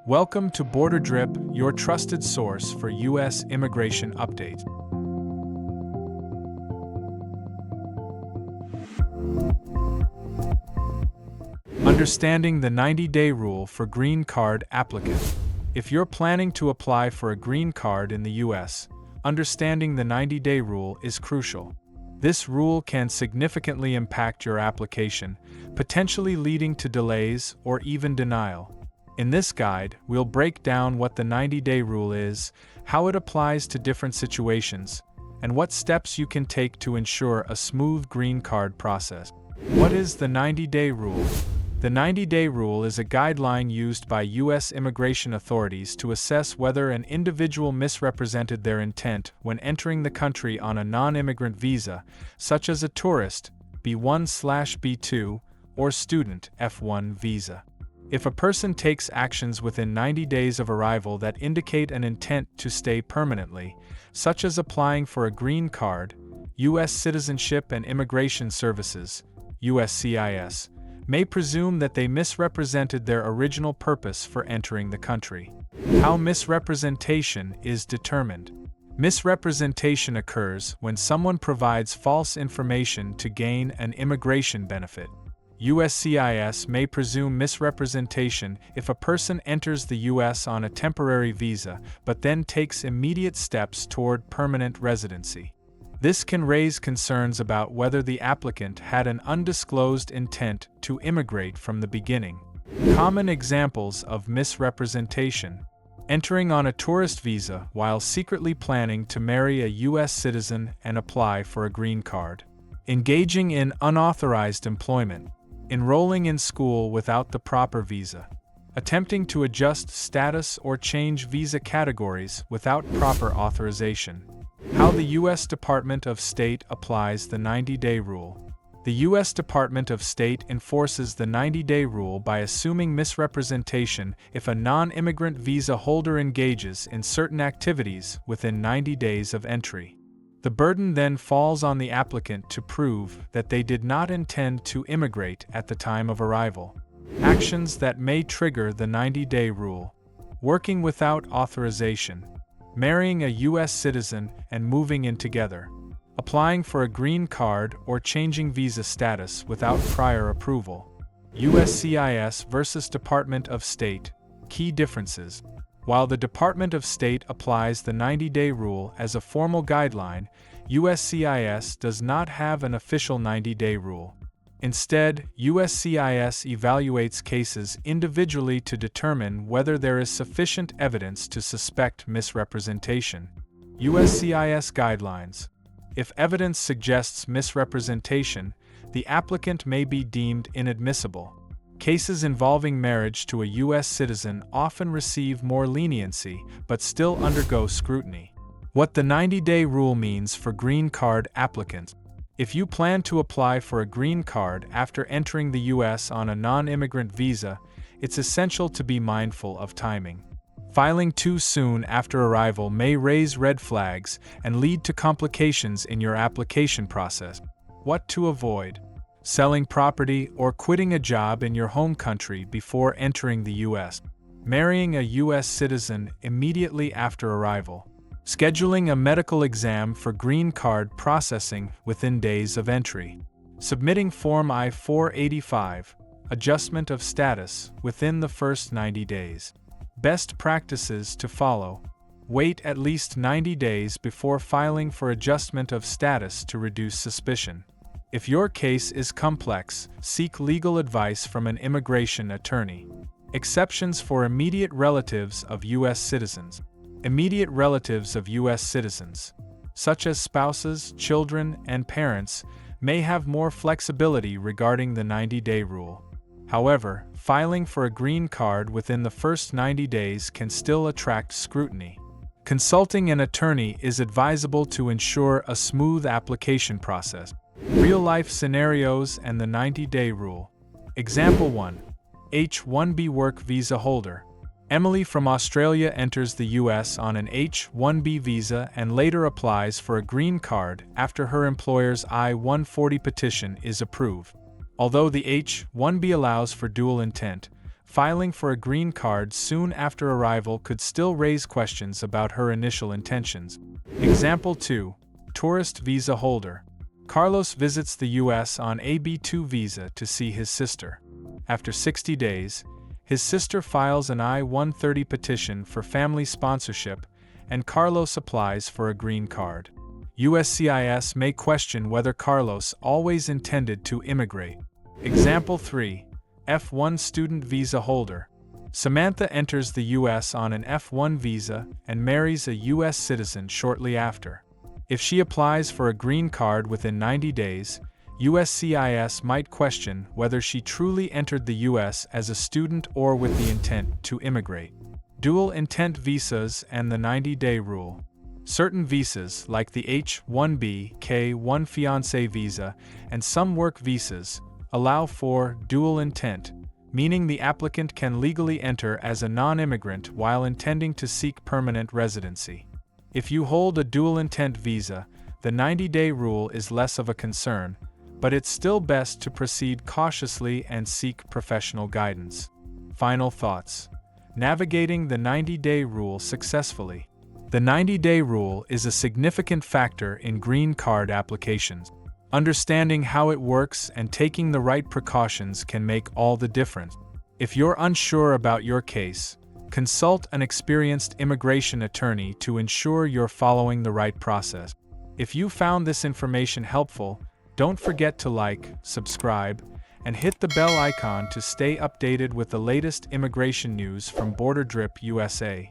Welcome to BorderDrip, your trusted source for U.S. immigration updates. Understanding the 90-day rule for green card applicants. If you're planning to apply for a green card in the U.S., understanding the 90-day rule is crucial. This rule can significantly impact your application, potentially leading to delays or even denial. In this guide, we'll break down what the 90-day rule is, how it applies to different situations, and what steps you can take to ensure a smooth green card process. What is the 90-day rule? The 90-day rule is a guideline used by U.S. immigration authorities to assess whether an individual misrepresented their intent when entering the country on a non-immigrant visa, such as a tourist, B1/B2, or student, F1 visa. If a person takes actions within 90 days of arrival that indicate an intent to stay permanently, such as applying for a green card, U.S. Citizenship and Immigration Services, USCIS, may presume that they misrepresented their original purpose for entering the country. How misrepresentation is determined. Misrepresentation occurs when someone provides false information to gain an immigration benefit. USCIS may presume misrepresentation if a person enters the U.S. on a temporary visa but then takes immediate steps toward permanent residency. This can raise concerns about whether the applicant had an undisclosed intent to immigrate from the beginning. Common examples of misrepresentation: entering on a tourist visa while secretly planning to marry a U.S. citizen and apply for a green card. Engaging in unauthorized employment. Enrolling in school without the proper visa. Attempting to adjust status or change visa categories without proper authorization. How the U.S. Department of State applies the 90-day rule. The U.S. Department of State enforces the 90-day rule by assuming misrepresentation if a non-immigrant visa holder engages in certain activities within 90 days of entry. The burden then falls on the applicant to prove that they did not intend to immigrate at the time of arrival. Actions that may trigger the 90-day rule. Working without authorization. Marrying a U.S. citizen and moving in together. Applying for a green card or changing visa status without prior approval. USCIS versus Department of State. Key differences. While the Department of State applies the 90-day rule as a formal guideline, USCIS does not have an official 90-day rule. Instead, USCIS evaluates cases individually to determine whether there is sufficient evidence to suspect misrepresentation. USCIS guidelines. If evidence suggests misrepresentation, the applicant may be deemed inadmissible. Cases involving marriage to a U.S. citizen often receive more leniency but still undergo scrutiny. What the 90-day rule means for green card applicants. If you plan to apply for a green card after entering the U.S. on a non-immigrant visa, it's essential to be mindful of timing. Filing too soon after arrival may raise red flags and lead to complications in your application process. What to avoid. Selling property or quitting a job in your home country before entering the U.S. Marrying a U.S. citizen immediately after arrival. Scheduling a medical exam for green card processing within days of entry. Submitting Form I-485, adjustment of status, within the first 90 days. Best practices to follow. Wait at least 90 days before filing for adjustment of status to reduce suspicion. If your case is complex, seek legal advice from an immigration attorney. Exceptions for immediate relatives of U.S. citizens. Immediate relatives of U.S. citizens, such as spouses, children, and parents, may have more flexibility regarding the 90-day rule. However, filing for a green card within the first 90 days can still attract scrutiny. Consulting an attorney is advisable to ensure a smooth application process. Real-life scenarios and the 90-day rule. Example 1. H-1B work visa holder. Emily from Australia enters the U.S. on an H-1B visa and later applies for a green card after her employer's I-140 petition is approved. Although the H-1B allows for dual intent, filing for a green card soon after arrival could still raise questions about her initial intentions. Example 2. Tourist visa holder. Carlos visits the US on a B2 visa to see his sister. After 60 days, his sister files an I-130 petition for family sponsorship, and Carlos applies for a green card. USCIS may question whether Carlos always intended to immigrate. Example 3. F1 student visa holder. Samantha enters the US on an F1 visa and marries a US citizen shortly after. If she applies for a green card within 90 days, USCIS might question whether she truly entered the US as a student or with the intent to immigrate. Dual intent visas and the 90-day rule. Certain visas, like the H-1B, K-1 fiancé visa, and some work visas, allow for dual intent, meaning the applicant can legally enter as a non-immigrant while intending to seek permanent residency. If you hold a dual intent visa, the 90-day rule is less of a concern, but it's still best to proceed cautiously and seek professional guidance. Final thoughts. Navigating the 90-day rule successfully. The 90-day rule is a significant factor in green card applications. Understanding how it works and taking the right precautions can make all the difference. If you're unsure about your case, consult an experienced immigration attorney to ensure you're following the right process. If you found this information helpful, don't forget to like, subscribe, and hit the bell icon to stay updated with the latest immigration news from BorderDrip USA.